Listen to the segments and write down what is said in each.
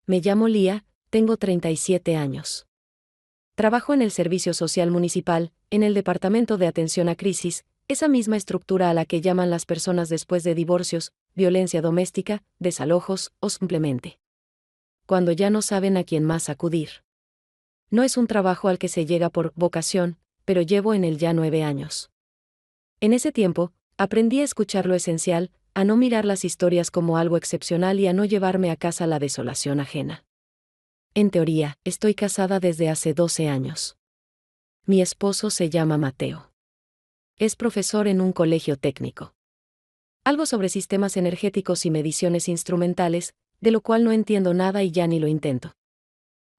Me llamo Lía, tengo 37 años. Trabajo en el Servicio Social Municipal, en el Departamento de Atención a Crisis, esa misma estructura a la que llaman las personas después de divorcios, violencia doméstica, desalojos o simplemente cuando ya no saben a quién más acudir. No es un trabajo al que se llega por vocación, pero llevo en él ya 9 años. En ese tiempo, aprendí a escuchar lo esencial, a no mirar las historias como algo excepcional y a no llevarme a casa la desolación ajena. En teoría, estoy casada desde hace 12 años. Mi esposo se llama Mateo. Es profesor en un colegio técnico. Algo sobre sistemas energéticos y mediciones instrumentales, de lo cual no entiendo nada y ya ni lo intento.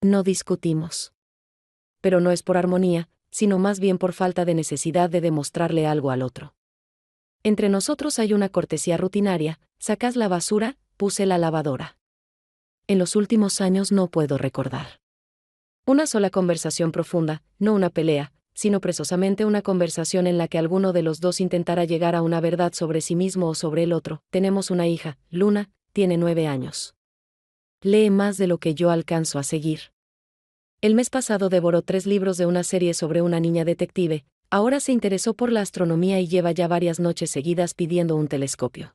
No discutimos. Pero no es por armonía, sino más bien por falta de necesidad de demostrarle algo al otro. Entre nosotros hay una cortesía rutinaria: ¿sacas la basura? Puse la lavadora. En los últimos años no puedo recordar una sola conversación profunda, no una pelea, sino precisamente una conversación en la que alguno de los dos intentara llegar a una verdad sobre sí mismo o sobre el otro. Tenemos una hija, Luna, tiene 9 años. Lee más de lo que yo alcanzo a seguir. El mes pasado devoró 3 libros de una serie sobre una niña detective. Ahora se interesó por la astronomía y lleva ya varias noches seguidas pidiendo un telescopio.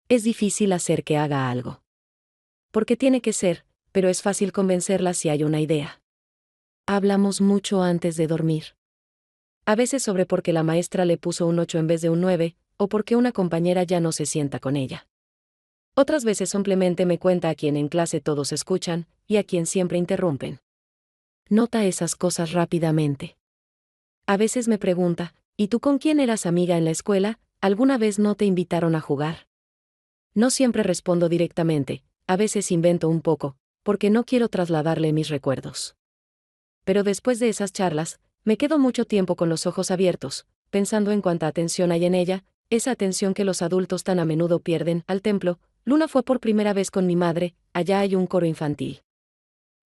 Es difícil hacer que haga algo. Porque tiene que ser, pero es fácil convencerla si hay una idea. Hablamos mucho antes de dormir. A veces sobre por qué la maestra le puso un 8 en vez de un 9, o por qué una compañera ya no se sienta con ella. Otras veces simplemente me cuenta a quien en clase todos escuchan, y a quien siempre interrumpen. Nota esas cosas rápidamente. A veces me pregunta, ¿y tú con quién eras amiga en la escuela? ¿Alguna vez no te invitaron a jugar? No siempre respondo directamente, a veces invento un poco, porque no quiero trasladarle mis recuerdos. Pero después de esas charlas, me quedo mucho tiempo con los ojos abiertos, pensando en cuánta atención hay en ella, esa atención que los adultos tan a menudo pierden. Al templo, Luna fue por primera vez con mi madre, allá hay un coro infantil.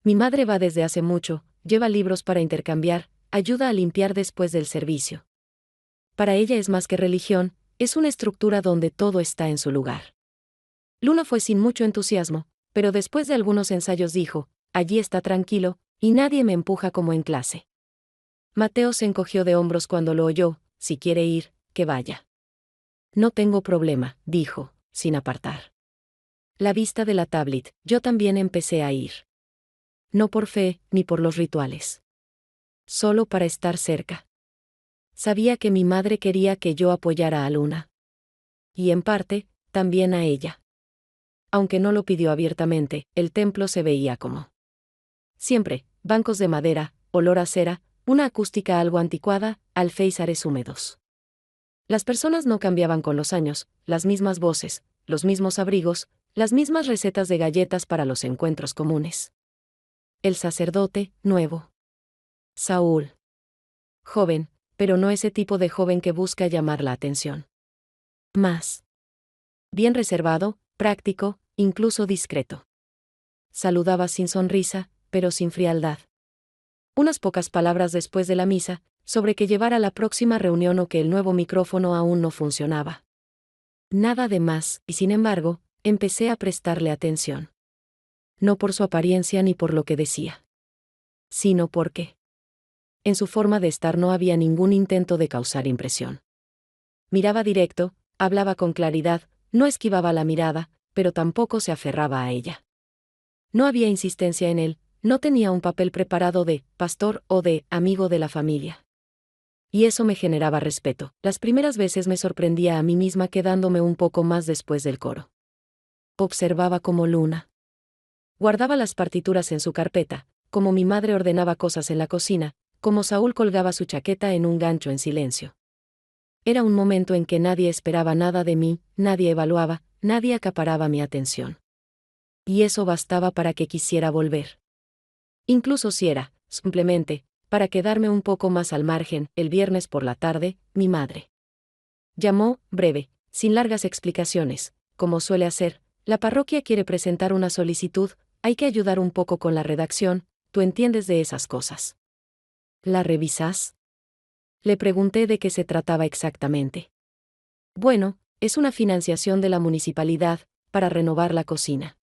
Mi madre va desde hace mucho, lleva libros para intercambiar, ayuda a limpiar después del servicio. Para ella es más que religión, es una estructura donde todo está en su lugar. Luna fue sin mucho entusiasmo, pero después de algunos ensayos dijo, allí está tranquilo, y nadie me empuja como en clase. Mateo se encogió de hombros cuando lo oyó: si quiere ir, que vaya. No tengo problema, dijo, sin apartar la vista de la tablet. Yo también empecé a ir. No por fe, ni por los rituales. Solo para estar cerca. Sabía que mi madre quería que yo apoyara a Luna. Y en parte, también a ella. Aunque no lo pidió abiertamente, el templo se veía como siempre: bancos de madera, olor a cera, una acústica algo anticuada, alféizares húmedos. Las personas no cambiaban con los años, las mismas voces, los mismos abrigos, las mismas recetas de galletas para los encuentros comunes. El sacerdote, nuevo. Saúl. Joven, pero no ese tipo de joven que busca llamar la atención. Más bien reservado, práctico, incluso discreto. Saludaba sin sonrisa, pero sin frialdad. Unas pocas palabras después de la misa, sobre que llevara la próxima reunión o que el nuevo micrófono aún no funcionaba. Nada de más, y sin embargo, empecé a prestarle atención. No por su apariencia ni por lo que decía. Sino porque en su forma de estar no había ningún intento de causar impresión. Miraba directo, hablaba con claridad, no esquivaba la mirada, pero tampoco se aferraba a ella. No había insistencia en él, no tenía un papel preparado de pastor o de amigo de la familia. Y eso me generaba respeto. Las primeras veces me sorprendía a mí misma quedándome un poco más después del coro. Observaba cómo Luna guardaba las partituras en su carpeta, como mi madre ordenaba cosas en la cocina, como Saúl colgaba su chaqueta en un gancho en silencio. Era un momento en que nadie esperaba nada de mí, nadie evaluaba, nadie acaparaba mi atención. Y eso bastaba para que quisiera volver. Incluso si era, simplemente, para quedarme un poco más al margen. El viernes por la tarde, mi madre llamó, breve, sin largas explicaciones, como suele hacer: la parroquia quiere presentar una solicitud, hay que ayudar un poco con la redacción, tú entiendes de esas cosas. ¿La revisas? Le pregunté de qué se trataba exactamente. Bueno, es una financiación de la municipalidad, para renovar la cocina.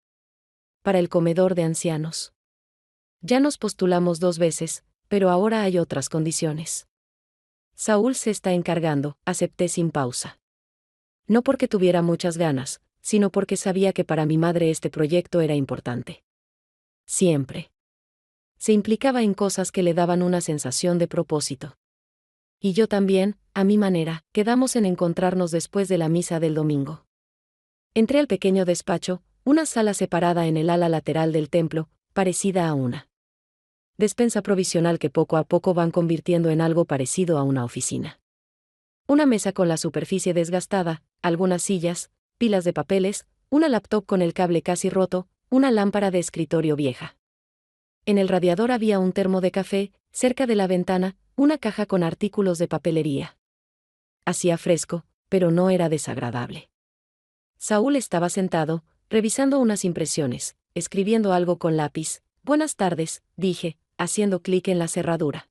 para el comedor de ancianos. Ya nos postulamos 2 veces, pero ahora hay otras condiciones. Saúl se está encargando, acepté sin pausa. No porque tuviera muchas ganas, sino porque sabía que para mi madre este proyecto era importante. Siempre. Se implicaba en cosas que le daban una sensación de propósito. Y yo también, a mi manera, quedamos en encontrarnos después de la misa del domingo. Entré al pequeño despacho, una sala separada en el ala lateral del templo, parecida a una despensa provisional que poco a poco van convirtiendo en algo parecido a una oficina. Una mesa con la superficie desgastada, algunas sillas, pilas de papeles, una laptop con el cable casi roto, una lámpara de escritorio vieja. En el radiador había un termo de café, cerca de la ventana, una caja con artículos de papelería. Hacía fresco, pero no era desagradable. Saúl estaba sentado, revisando unas impresiones, escribiendo algo con lápiz. Buenas tardes, dije, haciendo clic en la cerradura.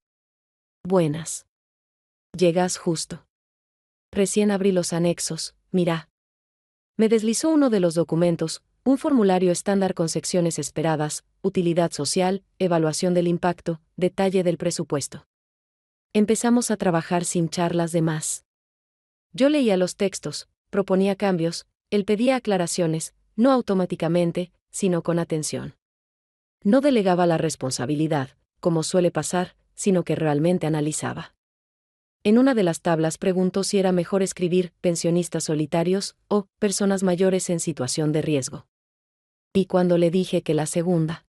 Buenas. Llegas justo. Recién abrí los anexos, mira. Me deslizó uno de los documentos, un formulario estándar con secciones esperadas, utilidad social, evaluación del impacto, detalle del presupuesto. Empezamos a trabajar sin charlas de más. Yo leía los textos, proponía cambios, él pedía aclaraciones, no automáticamente, sino con atención. No delegaba la responsabilidad, como suele pasar, sino que realmente analizaba. En una de las tablas preguntó si era mejor escribir pensionistas solitarios o personas mayores en situación de riesgo. Y cuando le dije que la segunda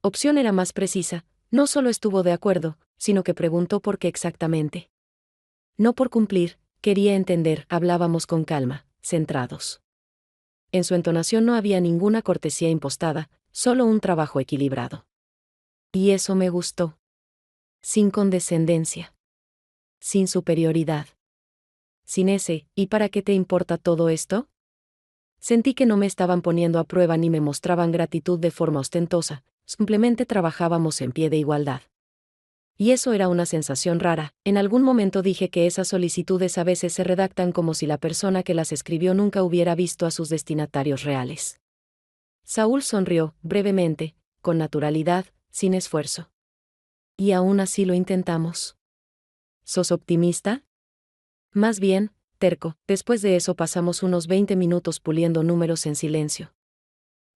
opción era más precisa, no solo estuvo de acuerdo, sino que preguntó por qué exactamente. No por cumplir, quería entender, hablábamos con calma, centrados. En su entonación no había ninguna cortesía impostada, solo un trabajo equilibrado. Y eso me gustó. Sin condescendencia. Sin superioridad. Sin ese, ¿y para qué te importa todo esto? Sentí que no me estaban poniendo a prueba ni me mostraban gratitud de forma ostentosa, simplemente trabajábamos en pie de igualdad. Y eso era una sensación rara. En algún momento dije que esas solicitudes a veces se redactan como si la persona que las escribió nunca hubiera visto a sus destinatarios reales. Saúl sonrió, brevemente, con naturalidad, sin esfuerzo. Y aún así lo intentamos. ¿Sos optimista? Más bien, terco. Después de eso pasamos unos 20 minutos puliendo números en silencio.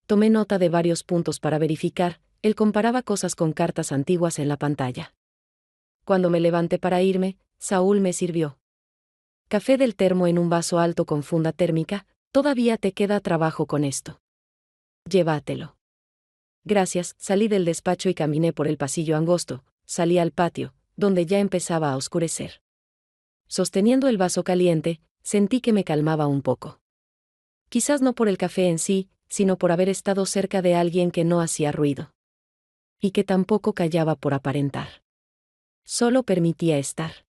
Tomé nota de varios puntos para verificar, él comparaba cosas con cartas antiguas en la pantalla. Cuando me levanté para irme, Saúl me sirvió café del termo en un vaso alto con funda térmica. Todavía te queda trabajo con esto. Llévatelo. Gracias, salí del despacho y caminé por el pasillo angosto, salí al patio, donde ya empezaba a oscurecer. Sosteniendo el vaso caliente, sentí que me calmaba un poco. Quizás no por el café en sí, sino por haber estado cerca de alguien que no hacía ruido. Y que tampoco callaba por aparentar. Solo permitía estar.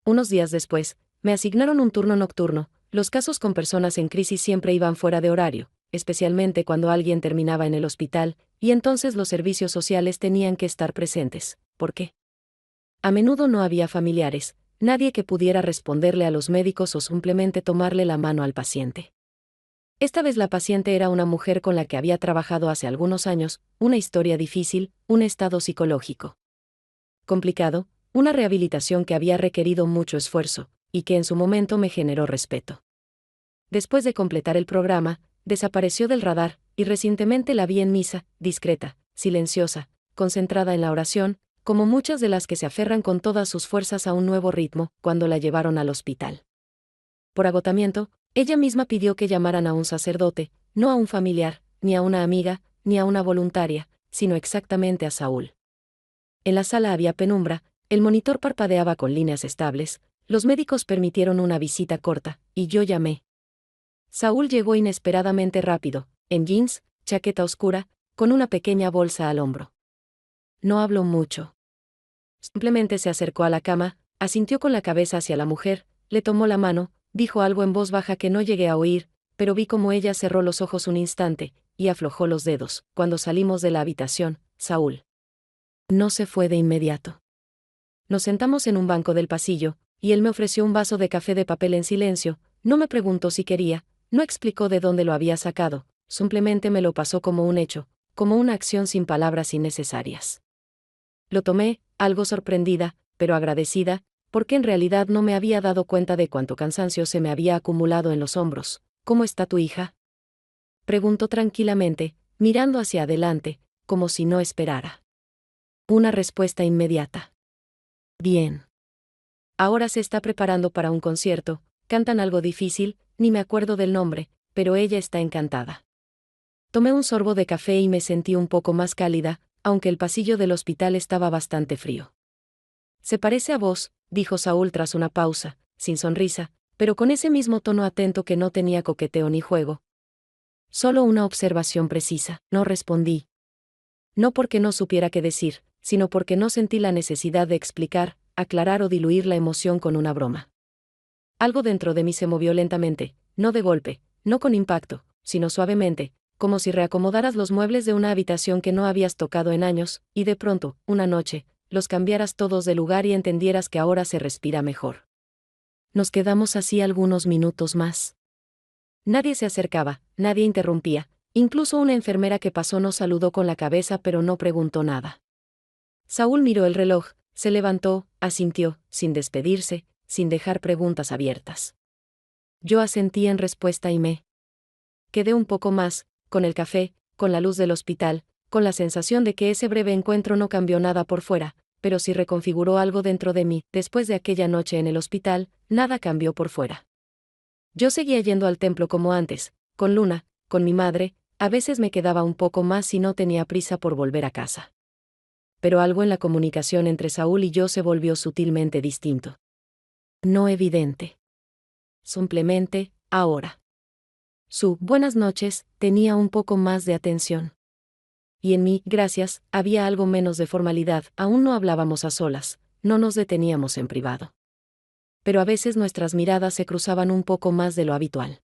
Unos días después, me asignaron un turno nocturno. Los casos con personas en crisis siempre iban fuera de horario, especialmente cuando alguien terminaba en el hospital, y entonces los servicios sociales tenían que estar presentes. ¿Por qué? A menudo no había familiares, nadie que pudiera responderle a los médicos o simplemente tomarle la mano al paciente. Esta vez la paciente era una mujer con la que había trabajado hace algunos años, una historia difícil, un estado psicológico complicado, una rehabilitación que había requerido mucho esfuerzo, y que en su momento me generó respeto. Después de completar el programa, desapareció del radar, y recientemente la vi en misa, discreta, silenciosa, concentrada en la oración, como muchas de las que se aferran con todas sus fuerzas a un nuevo ritmo, cuando la llevaron al hospital. Por agotamiento, ella misma pidió que llamaran a un sacerdote, no a un familiar, ni a una amiga, ni a una voluntaria, sino exactamente a Saúl. En la sala había penumbra, el monitor parpadeaba con líneas estables, los médicos permitieron una visita corta, y yo llamé. Saúl llegó inesperadamente rápido, en jeans, chaqueta oscura, con una pequeña bolsa al hombro. No habló mucho. Simplemente se acercó a la cama, asintió con la cabeza hacia la mujer, le tomó la mano, dijo algo en voz baja que no llegué a oír, pero vi cómo ella cerró los ojos un instante, y aflojó los dedos. Cuando salimos de la habitación, Saúl no se fue de inmediato. Nos sentamos en un banco del pasillo, y él me ofreció un vaso de café de papel en silencio, no me preguntó si quería, no explicó de dónde lo había sacado, Simplemente me lo pasó como un hecho, como una acción sin palabras innecesarias. Lo tomé, algo sorprendida, pero agradecida, porque en realidad no me había dado cuenta de cuánto cansancio se me había acumulado en los hombros. ¿Cómo está tu hija?, preguntó tranquilamente, mirando hacia adelante, como si no esperara una respuesta inmediata. Bien. Ahora se está preparando para un concierto, cantan algo difícil, ni me acuerdo del nombre, pero ella está encantada. Tomé un sorbo de café y me sentí un poco más cálida, aunque el pasillo del hospital estaba bastante frío. Se parece a vos, dijo Saúl tras una pausa, sin sonrisa, pero con ese mismo tono atento que no tenía coqueteo ni juego. Solo una observación precisa, no respondí. No porque no supiera qué decir, sino porque no sentí la necesidad de explicar, aclarar o diluir la emoción con una broma. Algo dentro de mí se movió lentamente, no de golpe, no con impacto, sino suavemente, como si reacomodaras los muebles de una habitación que no habías tocado en años, y de pronto, una noche, los cambiaras todos de lugar y entendieras que ahora se respira mejor. Nos quedamos así algunos minutos más. Nadie se acercaba, nadie interrumpía, incluso una enfermera que pasó nos saludó con la cabeza pero no preguntó nada. Saúl miró el reloj, se levantó, asintió, sin despedirse, sin dejar preguntas abiertas. Yo asentí en respuesta y me quedé un poco más, con el café, con la luz del hospital, con la sensación de que ese breve encuentro no cambió nada por fuera, pero sí reconfiguró algo dentro de mí. Después de aquella noche en el hospital, nada cambió por fuera. Yo seguía yendo al templo como antes, con Luna, con mi madre, a veces me quedaba un poco más y no tenía prisa por volver a casa. Pero algo en la comunicación entre Saúl y yo se volvió sutilmente distinto. No evidente. Simplemente, ahora. Su buenas noches tenía un poco más de atención. Y en mí, gracias, había algo menos de formalidad. Aún no hablábamos a solas, no nos deteníamos en privado. Pero a veces nuestras miradas se cruzaban un poco más de lo habitual.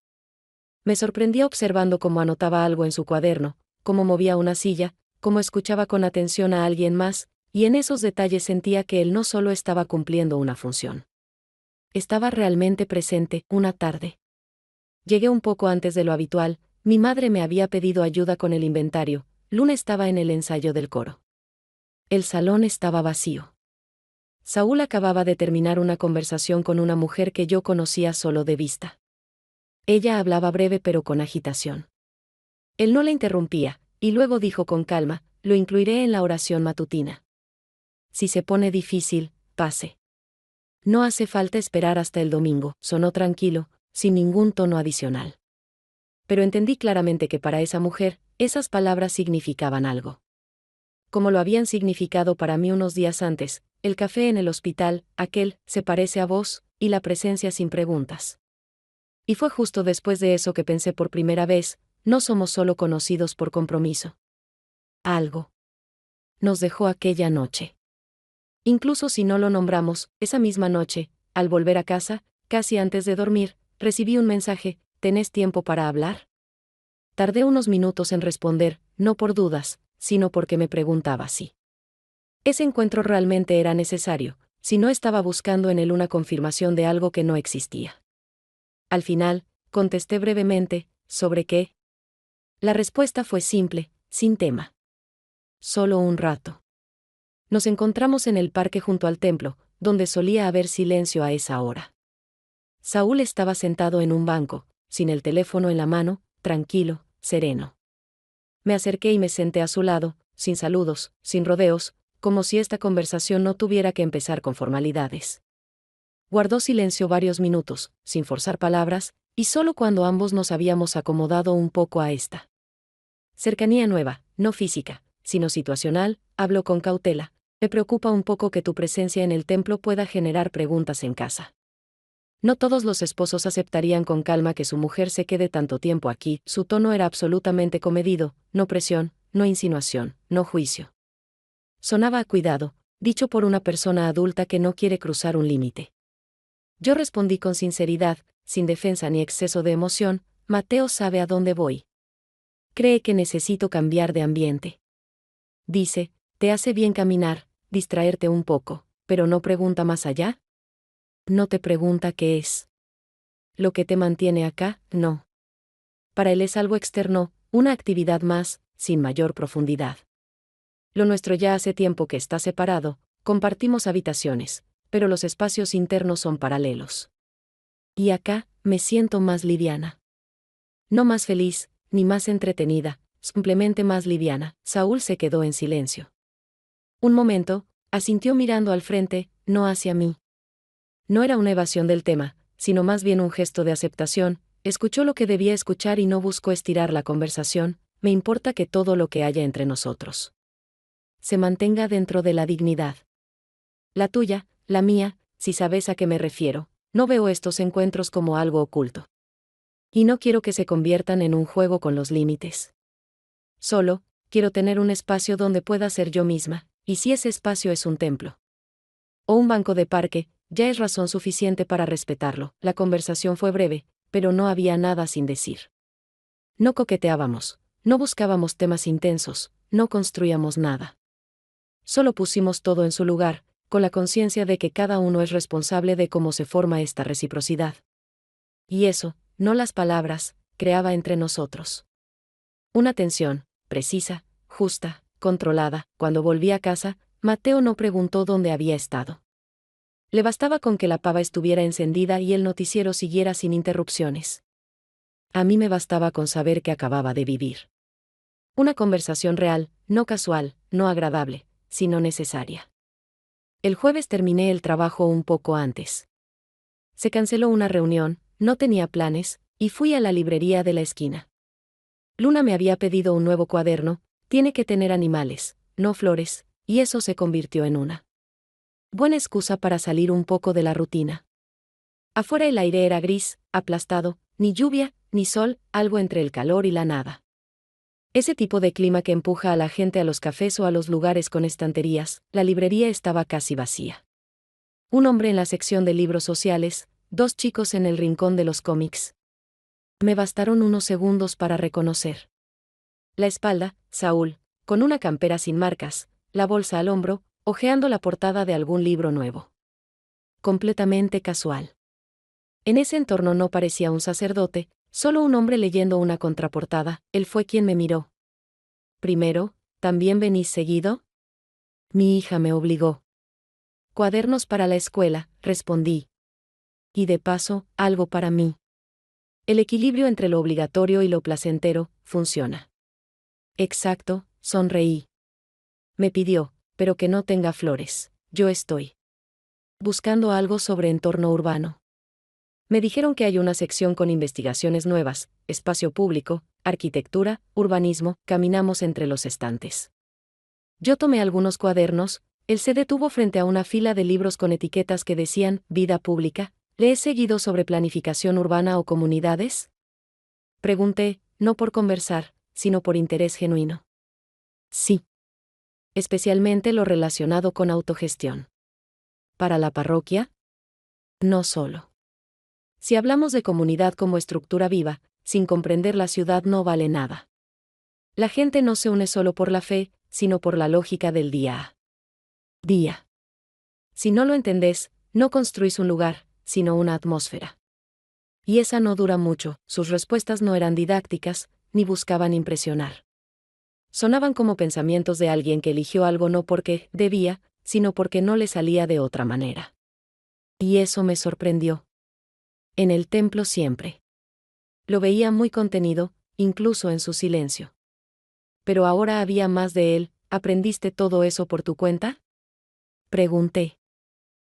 Me sorprendía observando cómo anotaba algo en su cuaderno, cómo movía una silla, cómo escuchaba con atención a alguien más, y en esos detalles sentía que él no solo estaba cumpliendo una función. Estaba realmente presente. Una tarde. Llegué un poco antes de lo habitual, mi madre me había pedido ayuda con el inventario, Luna estaba en el ensayo del coro. El salón estaba vacío. Saúl acababa de terminar una conversación con una mujer que yo conocía solo de vista. Ella hablaba breve pero con agitación. Él no la interrumpía, y luego dijo con calma, lo incluiré en la oración matutina. Si se pone difícil, pase. No hace falta esperar hasta el domingo, sonó tranquilo, sin ningún tono adicional. Pero entendí claramente que para esa mujer, esas palabras significaban algo. Como lo habían significado para mí unos días antes, el café en el hospital, aquel, se parece a vos, y la presencia sin preguntas. Y fue justo después de eso que pensé por primera vez, no somos solo conocidos por compromiso. Algo nos dejó aquella noche. Incluso si no lo nombramos, esa misma noche, al volver a casa, casi antes de dormir, recibí un mensaje, ¿tenés tiempo para hablar? Tardé unos minutos en responder, no por dudas, sino porque me preguntaba si ese encuentro realmente era necesario, si no estaba buscando en él una confirmación de algo que no existía. Al final, contesté brevemente, ¿sobre qué? La respuesta fue simple, sin tema. Solo un rato. Nos encontramos en el parque junto al templo, donde solía haber silencio a esa hora. Saúl estaba sentado en un banco, sin el teléfono en la mano, tranquilo, sereno. Me acerqué y me senté a su lado, sin saludos, sin rodeos, como si esta conversación no tuviera que empezar con formalidades. Guardó silencio varios minutos, sin forzar palabras, y solo cuando ambos nos habíamos acomodado un poco a esta cercanía nueva, no física, sino situacional, habló con cautela. Me preocupa un poco que tu presencia en el templo pueda generar preguntas en casa. No todos los esposos aceptarían con calma que su mujer se quede tanto tiempo aquí. Su tono era absolutamente comedido, no presión, no insinuación, no juicio. Sonaba a cuidado, dicho por una persona adulta que no quiere cruzar un límite. Yo respondí con sinceridad, sin defensa ni exceso de emoción, Mateo sabe a dónde voy. Cree que necesito cambiar de ambiente. Dice, te hace bien caminar, distraerte un poco, pero no pregunta más allá. No te pregunta qué es lo que te mantiene acá, no. Para él es algo externo, una actividad más, sin mayor profundidad. Lo nuestro ya hace tiempo que está separado, compartimos habitaciones, pero los espacios internos son paralelos. Y acá, me siento más liviana. No más feliz, ni más entretenida, simplemente más liviana. Saúl se quedó en silencio. Un momento, asintió mirando al frente, no hacia mí. No era una evasión del tema, sino más bien un gesto de aceptación. Escuchó lo que debía escuchar y no buscó estirar la conversación. Me importa que todo lo que haya entre nosotros se mantenga dentro de la dignidad. La tuya, la mía, si sabes a qué me refiero. No veo estos encuentros como algo oculto. Y no quiero que se conviertan en un juego con los límites. Solo, quiero tener un espacio donde pueda ser yo misma, y si ese espacio es un templo o un banco de parque, ya es razón suficiente para respetarlo. La conversación fue breve, pero no había nada sin decir. No coqueteábamos, no buscábamos temas intensos, no construíamos nada. Solo pusimos todo en su lugar, con la conciencia de que cada uno es responsable de cómo se forma esta reciprocidad. Y eso, no las palabras, creaba entre nosotros una tensión, precisa, justa, controlada. Cuando volví a casa, Mateo no preguntó dónde había estado. Le bastaba con que la pava estuviera encendida y el noticiero siguiera sin interrupciones. A mí me bastaba con saber que acababa de vivir una conversación real, no casual, no agradable, sino necesaria. El jueves terminé el trabajo un poco antes. Se canceló una reunión, no tenía planes, y fui a la librería de la esquina. Luna me había pedido un nuevo cuaderno, tiene que tener animales, no flores, y eso se convirtió en una buena excusa para salir un poco de la rutina. Afuera el aire era gris, aplastado, ni lluvia, ni sol, algo entre el calor y la nada. Ese tipo de clima que empuja a la gente a los cafés o a los lugares con estanterías. La librería estaba casi vacía. Un hombre en la sección de libros sociales, 2 chicos en el rincón de los cómics. Me bastaron unos segundos para reconocer la espalda, Saúl, con una campera sin marcas, la bolsa al hombro, hojeando la portada de algún libro nuevo. Completamente casual. En ese entorno no parecía un sacerdote, solo un hombre leyendo una contraportada. Él fue quien me miró. Primero, ¿también venís seguido? Mi hija me obligó. Cuadernos para la escuela, respondí. Y de paso, algo para mí. El equilibrio entre lo obligatorio y lo placentero funciona. Exacto, sonreí. Me pidió, pero que no tenga flores. Yo estoy buscando algo sobre entorno urbano. Me dijeron que hay una sección con investigaciones nuevas, espacio público, arquitectura, urbanismo. Caminamos entre los estantes. Yo tomé algunos cuadernos. Él se detuvo frente a una fila de libros con etiquetas que decían, vida pública. ¿Le he seguido sobre planificación urbana o comunidades? Pregunté, no por conversar, sino por interés genuino. Sí. Especialmente lo relacionado con autogestión. ¿Para la parroquia? No solo. Si hablamos de comunidad como estructura viva, sin comprender la ciudad no vale nada. La gente no se une solo por la fe, sino por la lógica del día a día. Si no lo entendés, no construís un lugar, sino una atmósfera. Y esa no dura mucho. Sus respuestas no eran didácticas, ni buscaban impresionar. Sonaban como pensamientos de alguien que eligió algo no porque debía, sino porque no le salía de otra manera. Y eso me sorprendió. En el templo siempre lo veía muy contenido, incluso en su silencio. Pero ahora había más de él. ¿Aprendiste todo eso por tu cuenta? Pregunté.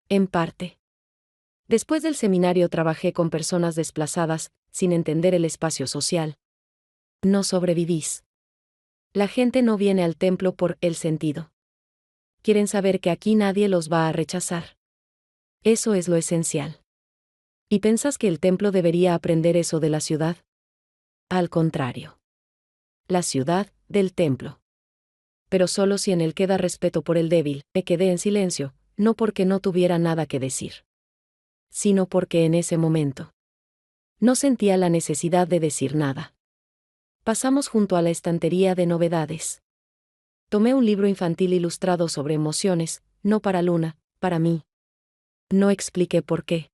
En parte. Después del seminario trabajé con personas desplazadas, sin entender el espacio social. No sobrevivís. La gente no viene al templo por el sentido. Quieren saber que aquí nadie los va a rechazar. Eso es lo esencial. ¿Y pensás que el templo debería aprender eso de la ciudad? Al contrario. La ciudad, del templo. Pero solo si en él queda respeto por el débil. Me quedé en silencio, no porque no tuviera nada que decir, sino porque en ese momento no sentía la necesidad de decir nada. Pasamos junto a la estantería de novedades. Tomé un libro infantil ilustrado sobre emociones, no para Luna, para mí. No expliqué por qué.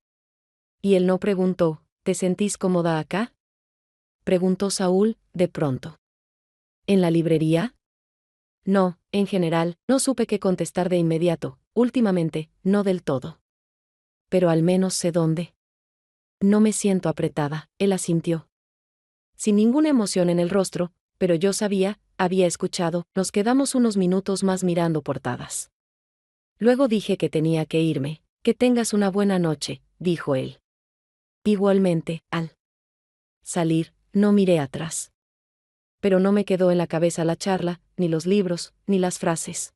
Y él no preguntó, ¿te sentís cómoda acá? Preguntó Saúl, de pronto. ¿En la librería? No, en general, no supe qué contestar de inmediato, últimamente, no del todo. Pero al menos sé dónde. No me siento apretada, él asintió. Sin ninguna emoción en el rostro, pero yo sabía, había escuchado, nos quedamos unos minutos más mirando portadas. Luego dije que tenía que irme. Que tengas una buena noche, dijo él. Igualmente, al salir, no miré atrás. Pero no me quedó en la cabeza la charla, ni los libros, ni las frases.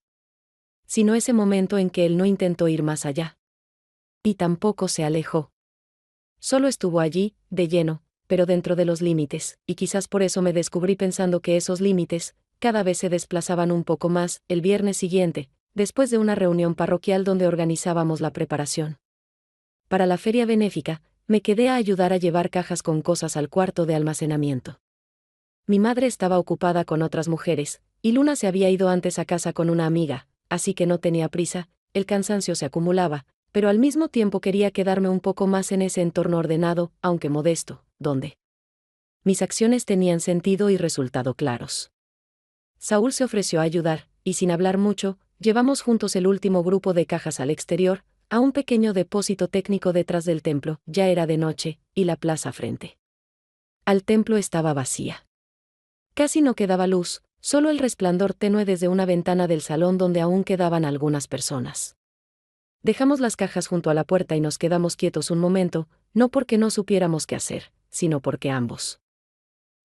Sino ese momento en que él no intentó ir más allá. Y tampoco se alejó. Solo estuvo allí, de lleno, pero dentro de los límites, y quizás por eso me descubrí pensando que esos límites, cada vez se desplazaban un poco más. El viernes siguiente, después de una reunión parroquial donde organizábamos la preparación para la feria benéfica, me quedé a ayudar a llevar cajas con cosas al cuarto de almacenamiento. Mi madre estaba ocupada con otras mujeres, y Luna se había ido antes a casa con una amiga, así que no tenía prisa, el cansancio se acumulaba, pero al mismo tiempo quería quedarme un poco más en ese entorno ordenado, aunque modesto, donde mis acciones tenían sentido y resultado claros. Saúl se ofreció a ayudar, y sin hablar mucho, llevamos juntos el último grupo de cajas al exterior, a un pequeño depósito técnico detrás del templo. Ya era de noche, y la plaza frente al templo estaba vacía. Casi no quedaba luz, solo el resplandor tenue desde una ventana del salón donde aún quedaban algunas personas. Dejamos las cajas junto a la puerta y nos quedamos quietos un momento, no porque no supiéramos qué hacer, sino porque ambos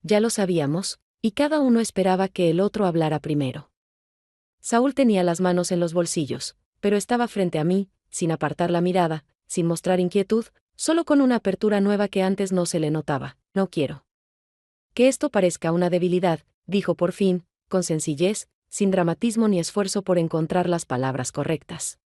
ya lo sabíamos, y cada uno esperaba que el otro hablara primero. Saúl tenía las manos en los bolsillos, pero estaba frente a mí, sin apartar la mirada, sin mostrar inquietud, solo con una apertura nueva que antes no se le notaba. No quiero que esto parezca una debilidad, dijo por fin, con sencillez, sin dramatismo ni esfuerzo por encontrar las palabras correctas.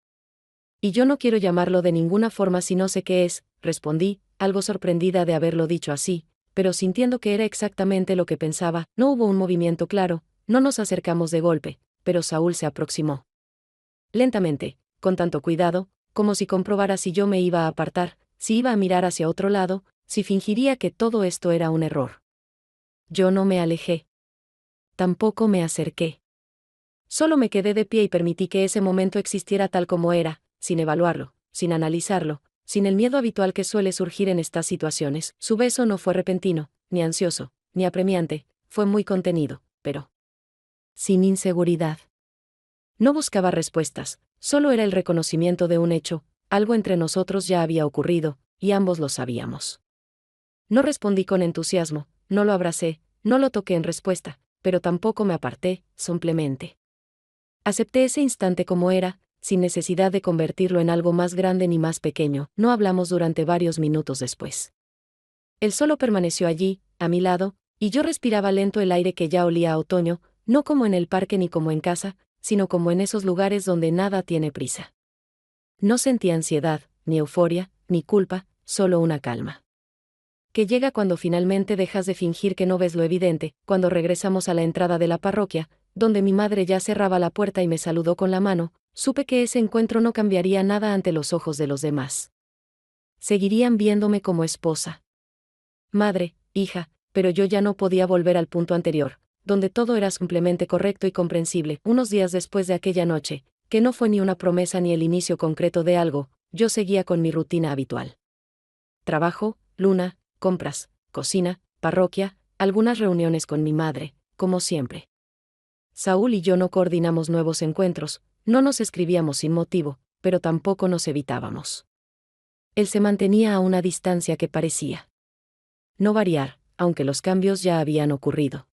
Y yo no quiero llamarlo de ninguna forma si no sé qué es, respondí, algo sorprendida de haberlo dicho así, pero sintiendo que era exactamente lo que pensaba. No hubo un movimiento claro, no nos acercamos de golpe, pero Saúl se aproximó lentamente, con tanto cuidado, como si comprobara si yo me iba a apartar, si iba a mirar hacia otro lado, si fingiría que todo esto era un error. Yo no me alejé. Tampoco me acerqué. Solo me quedé de pie y permití que ese momento existiera tal como era, sin evaluarlo, sin analizarlo, sin el miedo habitual que suele surgir en estas situaciones. Su beso no fue repentino, ni ansioso, ni apremiante, fue muy contenido, pero sin inseguridad. No buscaba respuestas, solo era el reconocimiento de un hecho. Algo entre nosotros ya había ocurrido, y ambos lo sabíamos. No respondí con entusiasmo, no lo abracé, no lo toqué en respuesta, pero tampoco me aparté, simplemente acepté ese instante como era, sin necesidad de convertirlo en algo más grande ni más pequeño. No hablamos durante varios minutos después. Él solo permaneció allí, a mi lado, y yo respiraba lento el aire que ya olía a otoño, no como en el parque ni como en casa, sino como en esos lugares donde nada tiene prisa. No sentía ansiedad, ni euforia, ni culpa, solo una calma que llega cuando finalmente dejas de fingir que no ves lo evidente. Cuando regresamos a la entrada de la parroquia, donde mi madre ya cerraba la puerta y me saludó con la mano, supe que ese encuentro no cambiaría nada ante los ojos de los demás. Seguirían viéndome como esposa, madre, hija, pero yo ya no podía volver al punto anterior, donde todo era simplemente correcto y comprensible. Unos días después de aquella noche, que no fue ni una promesa ni el inicio concreto de algo, yo seguía con mi rutina habitual. Trabajo, Luna, compras, cocina, parroquia, algunas reuniones con mi madre, como siempre. Saúl y yo no coordinamos nuevos encuentros, no nos escribíamos sin motivo, pero tampoco nos evitábamos. Él se mantenía a una distancia que parecía no variar, aunque los cambios ya habían ocurrido.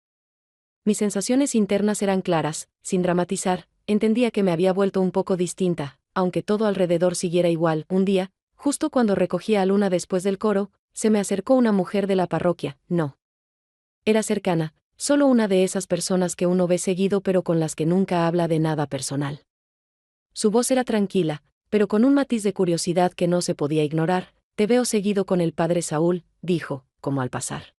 Mis sensaciones internas eran claras, sin dramatizar, entendía que me había vuelto un poco distinta, aunque todo alrededor siguiera igual. Un día, justo cuando recogía a Luna después del coro, se me acercó una mujer de la parroquia. No era cercana, solo una de esas personas que uno ve seguido pero con las que nunca habla de nada personal. Su voz era tranquila, pero con un matiz de curiosidad que no se podía ignorar. Te veo seguido con el padre Saúl, dijo, como al pasar.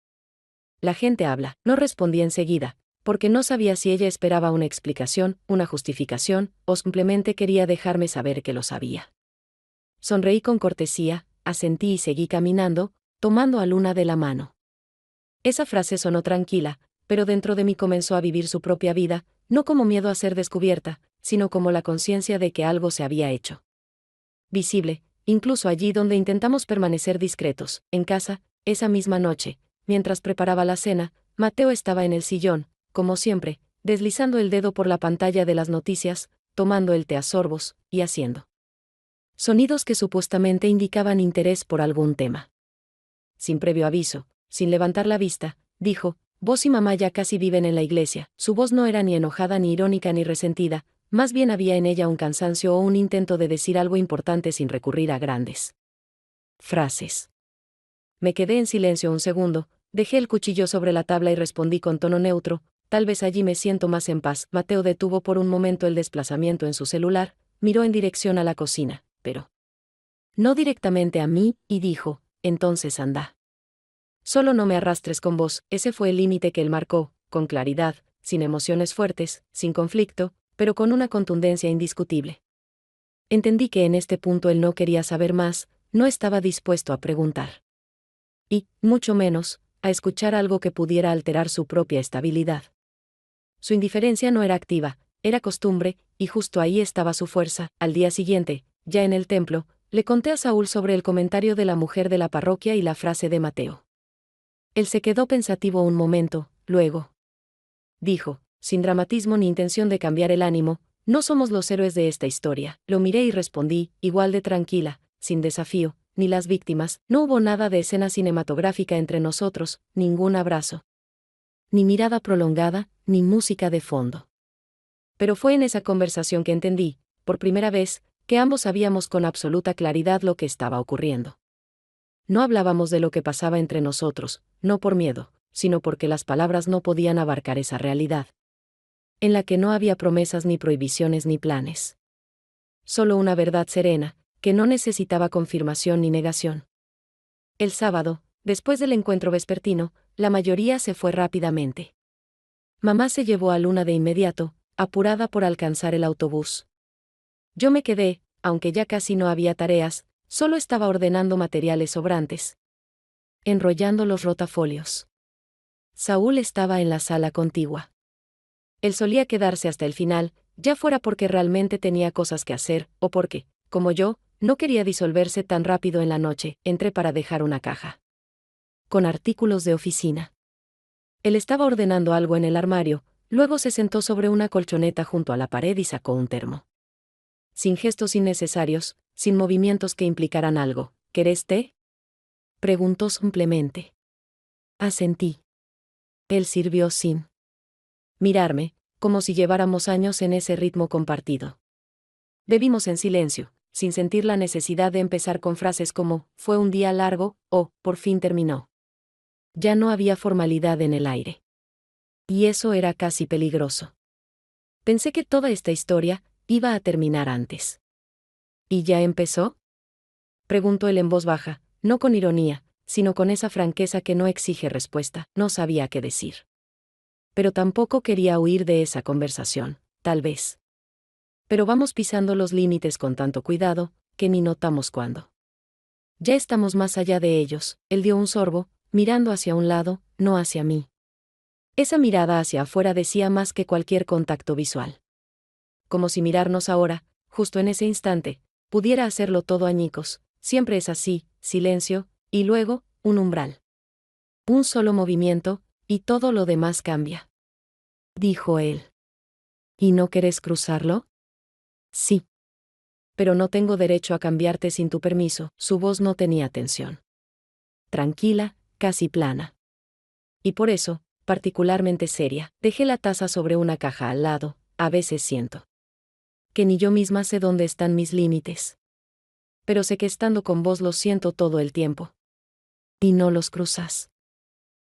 La gente habla. No respondí enseguida, porque no sabía si ella esperaba una explicación, una justificación, o simplemente quería dejarme saber que lo sabía. Sonreí con cortesía, asentí y seguí caminando, tomando a Luna de la mano. Esa frase sonó tranquila, pero dentro de mí comenzó a vivir su propia vida, no como miedo a ser descubierta, sino como la conciencia de que algo se había hecho visible, incluso allí donde intentamos permanecer discretos. En casa, esa misma noche, mientras preparaba la cena, Mateo estaba en el sillón, como siempre, deslizando el dedo por la pantalla de las noticias, tomando el té a sorbos, y haciendo sonidos que supuestamente indicaban interés por algún tema. Sin previo aviso, sin levantar la vista, dijo: «Vos y mamá ya casi viven en la iglesia». Su voz no era ni enojada ni irónica ni resentida, más bien había en ella un cansancio o un intento de decir algo importante sin recurrir a grandes frases. Me quedé en silencio un segundo, dejé el cuchillo sobre la tabla y respondí con tono neutro: «Tal vez allí me siento más en paz». Mateo detuvo por un momento el desplazamiento en su celular, miró en dirección a la cocina, pero no directamente a mí, y dijo: «Entonces anda. Solo no me arrastres con vos». Ese fue el límite que él marcó, con claridad, sin emociones fuertes, sin conflicto, pero con una contundencia indiscutible. Entendí que en este punto él no quería saber más, no estaba dispuesto a preguntar. Y, mucho menos, a escuchar algo que pudiera alterar su propia estabilidad. Su indiferencia no era activa, era costumbre, y justo ahí estaba su fuerza. Al día siguiente, ya en el templo, le conté a Saúl sobre el comentario de la mujer de la parroquia y la frase de Mateo. Él se quedó pensativo un momento, luego dijo, sin dramatismo ni intención de cambiar el ánimo: «No somos los héroes de esta historia». Lo miré y respondí, igual de tranquila, sin desafío, ni las víctimas. No hubo nada de escena cinematográfica entre nosotros, ningún abrazo, ni mirada prolongada, ni música de fondo. Pero fue en esa conversación que entendí, por primera vez, que ambos sabíamos con absoluta claridad lo que estaba ocurriendo. No hablábamos de lo que pasaba entre nosotros, no por miedo, sino porque las palabras no podían abarcar esa realidad, en la que no había promesas ni prohibiciones ni planes. Solo una verdad serena, que no necesitaba confirmación ni negación. El sábado, después del encuentro vespertino, la mayoría se fue rápidamente. Mamá se llevó a Luna de inmediato, apurada por alcanzar el autobús. Yo me quedé, aunque ya casi no había tareas, solo estaba ordenando materiales sobrantes, enrollando los rotafolios. Saúl estaba en la sala contigua. Él solía quedarse hasta el final, ya fuera porque realmente tenía cosas que hacer, o porque, como yo, no quería disolverse tan rápido en la noche. Entré para dejar una caja con artículos de oficina. Él estaba ordenando algo en el armario, luego se sentó sobre una colchoneta junto a la pared y sacó un termo. Sin gestos innecesarios, sin movimientos que implicaran algo. «¿Querés té?», preguntó simplemente. Asentí. Él sirvió sin mirarme, como si lleváramos años en ese ritmo compartido. Bebimos en silencio, sin sentir la necesidad de empezar con frases como «fue un día largo» o «por fin terminó». Ya no había formalidad en el aire. Y eso era casi peligroso. Pensé que toda esta historia iba a terminar antes. ¿Y ya empezó?, preguntó él en voz baja, no con ironía, sino con esa franqueza que no exige respuesta. No sabía qué decir. Pero tampoco quería huir de esa conversación, tal vez. Pero vamos pisando los límites con tanto cuidado, que ni notamos cuándo. Ya estamos más allá de ellos. Él dio un sorbo, mirando hacia un lado, no hacia mí. Esa mirada hacia afuera decía más que cualquier contacto visual. Como si mirarnos ahora, justo en ese instante, pudiera hacerlo todo añicos. Siempre es así: silencio, y luego, un umbral. Un solo movimiento, y todo lo demás cambia. Dijo él. ¿Y no querés cruzarlo? Sí. Pero no tengo derecho a cambiarte sin tu permiso. Su voz no tenía tensión. Tranquila, casi plana. Y por eso, particularmente seria, dejé la taza sobre una caja al lado. A veces siento que ni yo misma sé dónde están mis límites. Pero sé que estando con vos los siento todo el tiempo. Y no los cruzas.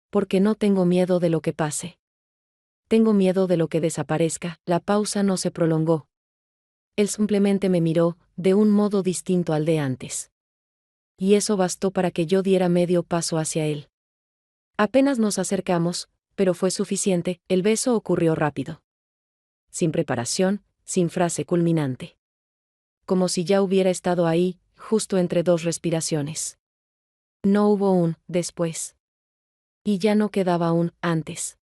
Porque no tengo miedo de lo que pase. Tengo miedo de lo que desaparezca. La pausa no se prolongó. Él simplemente me miró, de un modo distinto al de antes. Y eso bastó para que yo diera medio paso hacia él. Apenas nos acercamos, pero fue suficiente. El beso ocurrió rápido. Sin preparación, sin frase culminante. Como si ya hubiera estado ahí, justo entre dos respiraciones. No hubo un «después». Y ya no quedaba un «antes».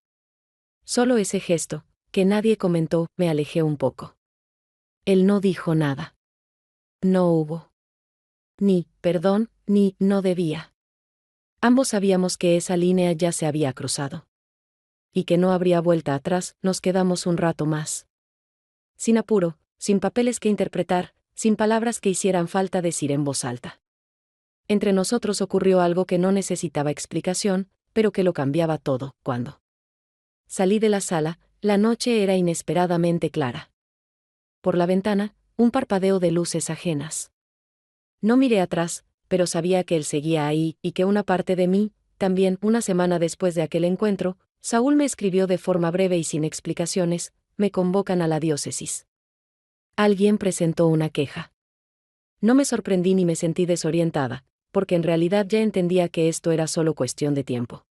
Solo ese gesto, que nadie comentó, me alejé un poco. Él no dijo nada. No hubo ni perdón, ni no debía. Ambos sabíamos que esa línea ya se había cruzado. Y que no habría vuelta atrás. Nos quedamos un rato más. Sin apuro, sin papeles que interpretar, sin palabras que hicieran falta decir en voz alta. Entre nosotros ocurrió algo que no necesitaba explicación, pero que lo cambiaba todo. Cuando salí de la sala, la noche era inesperadamente clara. Por la ventana, un parpadeo de luces ajenas. No miré atrás, pero sabía que él seguía ahí, y que una parte de mí, también. Una semana después de aquel encuentro, Saúl me escribió de forma breve y sin explicaciones: me convocan a la diócesis. Alguien presentó una queja. No me sorprendí ni me sentí desorientada, porque en realidad ya entendía que esto era solo cuestión de tiempo.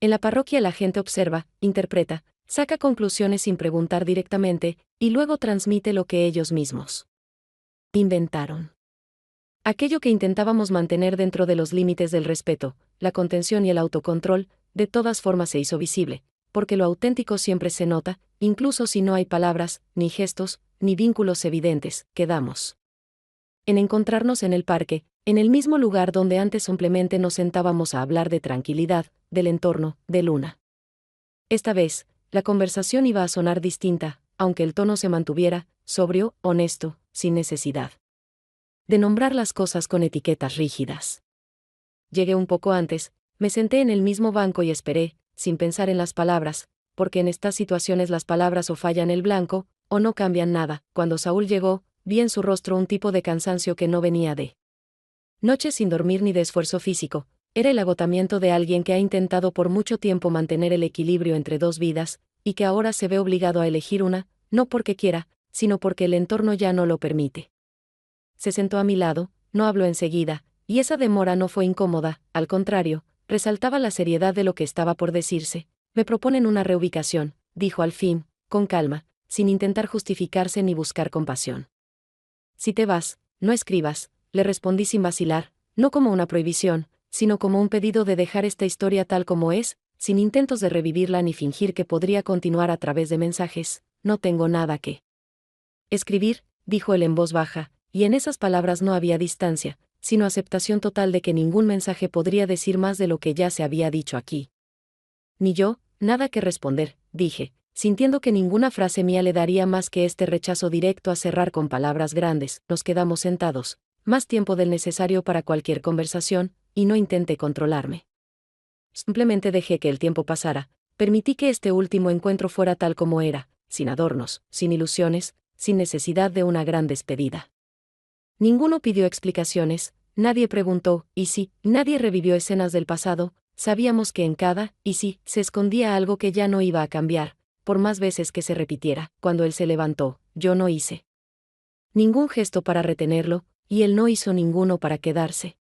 En la parroquia la gente observa, interpreta, saca conclusiones sin preguntar directamente, y luego transmite lo que ellos mismos inventaron. Aquello que intentábamos mantener dentro de los límites del respeto, la contención y el autocontrol, de todas formas se hizo visible, porque lo auténtico siempre se nota, incluso si no hay palabras, ni gestos, ni vínculos evidentes. Quedamos en encontrarnos en el parque, en el mismo lugar donde antes simplemente nos sentábamos a hablar de tranquilidad, del entorno, de Luna. Esta vez, la conversación iba a sonar distinta, aunque el tono se mantuviera, sobrio, honesto, sin necesidad de nombrar las cosas con etiquetas rígidas. Llegué un poco antes, me senté en el mismo banco y esperé, sin pensar en las palabras, porque en estas situaciones las palabras o fallan el blanco, o no cambian nada. Cuando Saúl llegó, vi en su rostro un tipo de cansancio que no venía de noches sin dormir ni de esfuerzo físico, era el agotamiento de alguien que ha intentado por mucho tiempo mantener el equilibrio entre dos vidas, y que ahora se ve obligado a elegir una, no porque quiera, sino porque el entorno ya no lo permite. Se sentó a mi lado, no habló enseguida, y esa demora no fue incómoda, al contrario, resaltaba la seriedad de lo que estaba por decirse. Me proponen una reubicación, dijo al fin, con calma, sin intentar justificarse ni buscar compasión. Si te vas, no escribas, le respondí sin vacilar, no como una prohibición, sino como un pedido de dejar esta historia tal como es, sin intentos de revivirla ni fingir que podría continuar a través de mensajes. No tengo nada que escribir, dijo él en voz baja, y en esas palabras no había distancia, sino aceptación total de que ningún mensaje podría decir más de lo que ya se había dicho aquí. Ni yo, nada que responder, dije, sintiendo que ninguna frase mía le daría más que este rechazo directo a cerrar con palabras grandes. Nos quedamos sentados, más tiempo del necesario para cualquier conversación, y no intenté controlarme. Simplemente dejé que el tiempo pasara, permití que este último encuentro fuera tal como era, sin adornos, sin ilusiones, sin necesidad de una gran despedida. Ninguno pidió explicaciones, nadie preguntó, y sí, nadie revivió escenas del pasado. Sabíamos que en cada, y sí, se escondía algo que ya no iba a cambiar, por más veces que se repitiera. Cuando él se levantó, yo no hice ningún gesto para retenerlo, y él no hizo ninguno para quedarse.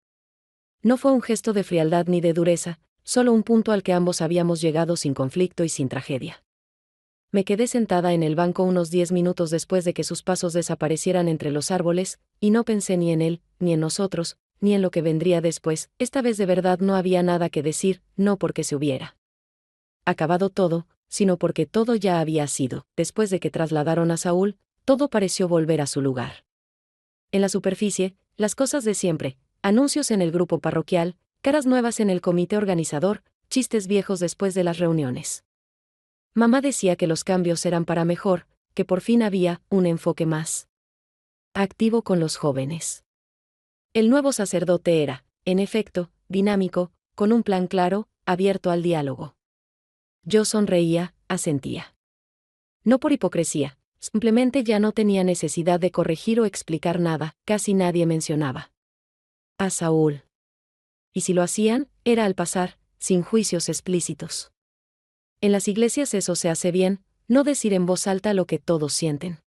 No fue un gesto de frialdad ni de dureza, solo un punto al que ambos habíamos llegado sin conflicto y sin tragedia. Me quedé sentada en el banco unos 10 minutos después de que sus pasos desaparecieran entre los árboles, y no pensé ni en él, ni en nosotros, ni en lo que vendría después. Esta vez de verdad no había nada que decir, no porque se hubiera acabado todo, sino porque todo ya había sido. Después de que trasladaron a Saúl, todo pareció volver a su lugar. En la superficie, las cosas de siempre, anuncios en el grupo parroquial, caras nuevas en el comité organizador, chistes viejos después de las reuniones. Mamá decía que los cambios eran para mejor, que por fin había un enfoque más activo con los jóvenes. El nuevo sacerdote era, en efecto, dinámico, con un plan claro, abierto al diálogo. Yo sonreía, asentía. No por hipocresía, simplemente ya no tenía necesidad de corregir o explicar nada. Casi nadie mencionaba a Saúl. Y si lo hacían, era al pasar, sin juicios explícitos. En las iglesias eso se hace bien, no decir en voz alta lo que todos sienten.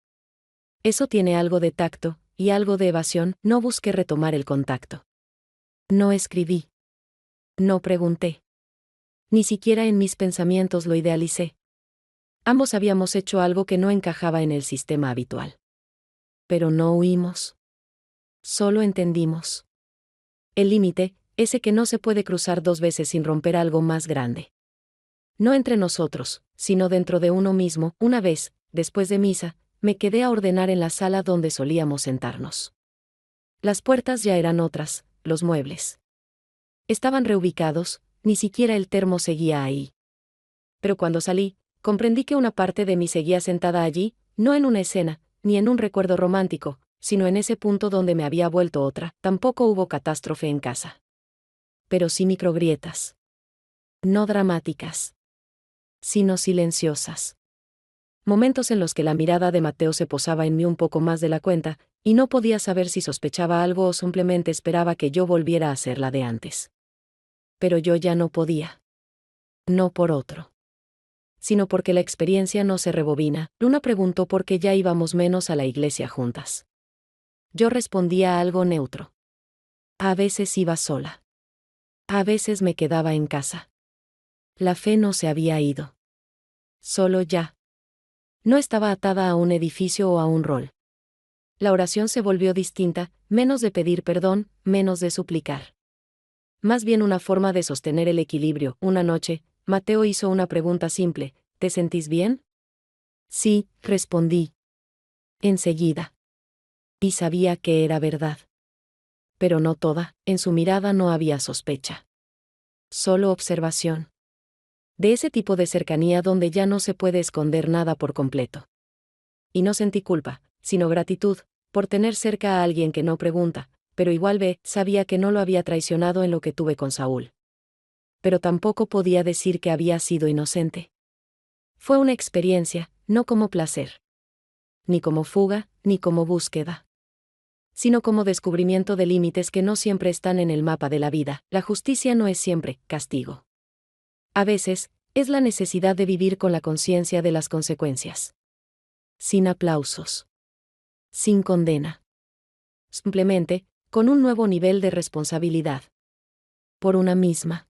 Eso tiene algo de tacto, y algo de evasión. No busqué retomar el contacto. No escribí. No pregunté. Ni siquiera en mis pensamientos lo idealicé. Ambos habíamos hecho algo que no encajaba en el sistema habitual. Pero no huimos. Solo entendimos el límite, ese que no se puede cruzar dos veces sin romper algo más grande. No entre nosotros, sino dentro de uno mismo. Una vez, después de misa, me quedé a ordenar en la sala donde solíamos sentarnos. Las puertas ya eran otras, los muebles estaban reubicados, ni siquiera el termo seguía ahí. Pero cuando salí, comprendí que una parte de mí seguía sentada allí, no en una escena, ni en un recuerdo romántico, sino en ese punto donde me había vuelto otra. Tampoco hubo catástrofe en casa. Pero sí microgrietas. No dramáticas, sino silenciosas. Momentos en los que la mirada de Mateo se posaba en mí un poco más de la cuenta, y no podía saber si sospechaba algo o simplemente esperaba que yo volviera a ser la de antes. Pero yo ya no podía. No por otro, sino porque la experiencia no se rebobina. Luna preguntó por qué ya íbamos menos a la iglesia juntas. Yo respondía algo neutro. A veces iba sola. A veces me quedaba en casa. La fe no se había ido. Solo ya. No estaba atada a un edificio o a un rol. La oración se volvió distinta, menos de pedir perdón, menos de suplicar. Más bien una forma de sostener el equilibrio. Una noche, Mateo hizo una pregunta simple: ¿te sentís bien? Sí, respondí. Enseguida. Y sabía que era verdad. Pero no toda, en su mirada no había sospecha. Solo observación. De ese tipo de cercanía donde ya no se puede esconder nada por completo. Y no sentí culpa, sino gratitud, por tener cerca a alguien que no pregunta, pero igual sabía que no lo había traicionado en lo que tuve con Saúl. Pero tampoco podía decir que había sido inocente. Fue una experiencia, no como placer. Ni como fuga, ni como búsqueda. Sino como descubrimiento de límites que no siempre están en el mapa de la vida. La justicia no es siempre castigo. A veces, es la necesidad de vivir con la conciencia de las consecuencias. Sin aplausos. Sin condena. Simplemente, con un nuevo nivel de responsabilidad. Por una misma.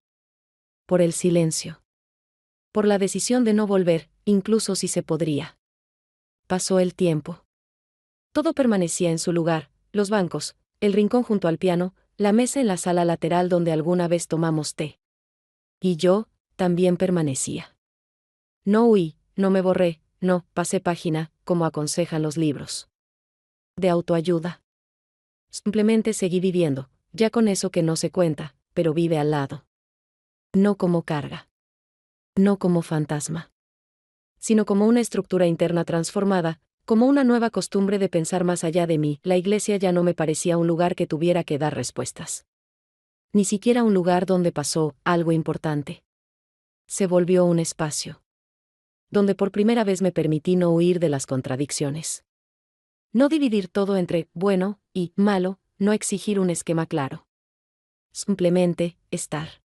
Por el silencio. Por la decisión de no volver, incluso si se podría. Pasó el tiempo. Todo permanecía en su lugar, los bancos, el rincón junto al piano, la mesa en la sala lateral donde alguna vez tomamos té. Y yo, también permanecía. No huí, no me borré, no pasé página, como aconsejan los libros de autoayuda. Simplemente seguí viviendo, ya con eso que no se cuenta, pero vive al lado. No como carga. No como fantasma. Sino como una estructura interna transformada, como una nueva costumbre de pensar más allá de mí. La iglesia ya no me parecía un lugar que tuviera que dar respuestas. Ni siquiera un lugar donde pasó algo importante. Se volvió un espacio donde por primera vez me permití no huir de las contradicciones. No dividir todo entre bueno y malo, no exigir un esquema claro. Simplemente, estar.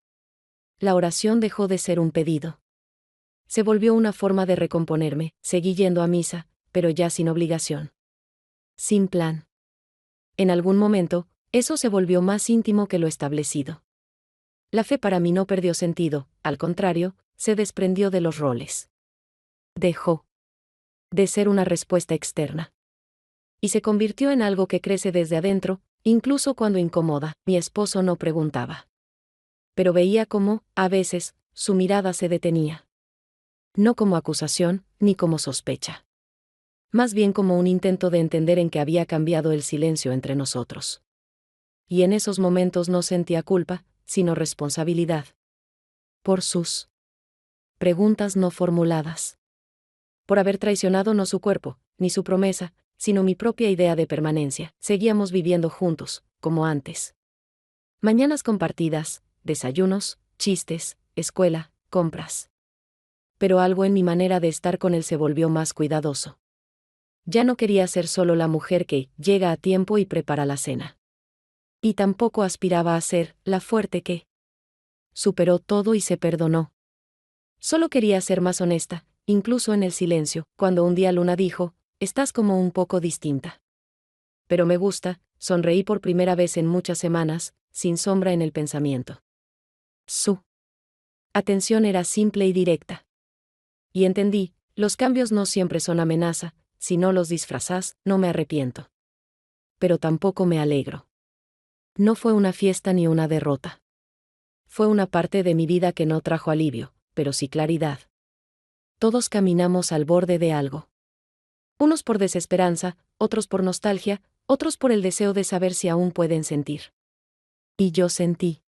La oración dejó de ser un pedido. Se volvió una forma de recomponerme. Seguí yendo a misa, pero ya sin obligación. Sin plan. En algún momento, eso se volvió más íntimo que lo establecido. La fe para mí no perdió sentido, al contrario, se desprendió de los roles. Dejó de ser una respuesta externa. Y se convirtió en algo que crece desde adentro, incluso cuando incomoda. Mi esposo no preguntaba. Pero veía cómo, a veces, su mirada se detenía. No como acusación, ni como sospecha. Más bien como un intento de entender en qué había cambiado el silencio entre nosotros. Y en esos momentos no sentía culpa, sino responsabilidad. Por sus preguntas no formuladas. Por haber traicionado no su cuerpo, ni su promesa, sino mi propia idea de permanencia. Seguíamos viviendo juntos, como antes. Mañanas compartidas, desayunos, chistes, escuela, compras. Pero algo en mi manera de estar con él se volvió más cuidadoso. Ya no quería ser solo la mujer que llega a tiempo y prepara la cena. Y tampoco aspiraba a ser la fuerte que superó todo y se perdonó. Solo quería ser más honesta, incluso en el silencio, cuando un día Luna dijo: estás como un poco distinta. Pero me gusta, sonreí por primera vez en muchas semanas, sin sombra en el pensamiento. Su atención era simple y directa. Y entendí, los cambios no siempre son amenaza, si no los disfrazás, no me arrepiento. Pero tampoco me alegro. No fue una fiesta ni una derrota. Fue una parte de mi vida que no trajo alivio, pero sí claridad. Todos caminamos al borde de algo. Unos por desesperanza, otros por nostalgia, otros por el deseo de saber si aún pueden sentir. Y yo sentí.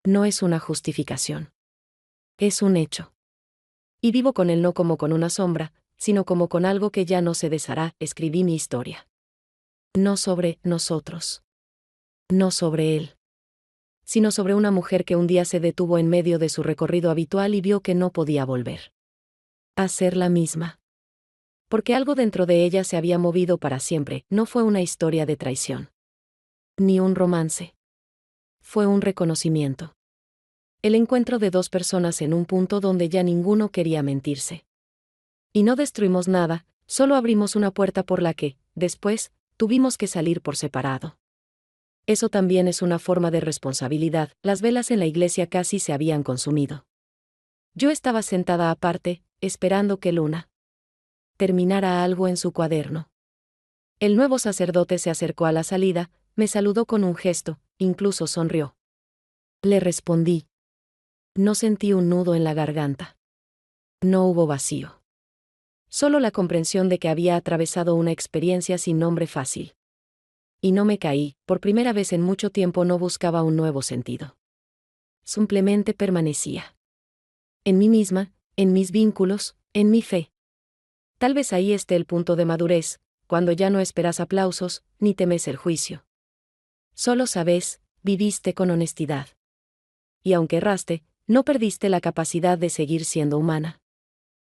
No es una justificación. Es un hecho. Y vivo con él no como con una sombra, sino como con algo que ya no se deshará. Escribí mi historia. No sobre nosotros. No sobre él. Sino sobre una mujer que un día se detuvo en medio de su recorrido habitual y vio que no podía volver a ser la misma. Porque algo dentro de ella se había movido para siempre. No fue una historia de traición. Ni un romance. Fue un reconocimiento. El encuentro de dos personas en un punto donde ya ninguno quería mentirse. Y no destruimos nada, solo abrimos una puerta por la que, después, tuvimos que salir por separado. Eso también es una forma de responsabilidad. Las velas en la iglesia casi se habían consumido. Yo estaba sentada aparte, esperando que Luna terminara algo en su cuaderno. El nuevo sacerdote se acercó a la salida, me saludó con un gesto, incluso sonrió. Le respondí. No sentí un nudo en la garganta. No hubo vacío. Solo la comprensión de que había atravesado una experiencia sin nombre fácil. Y no me caí, por primera vez en mucho tiempo no buscaba un nuevo sentido. Simplemente permanecía. En mí misma, en mis vínculos, en mi fe. Tal vez ahí esté el punto de madurez, cuando ya no esperas aplausos, ni temes el juicio. Solo sabes, viviste con honestidad. Y aunque erraste, no perdiste la capacidad de seguir siendo humana.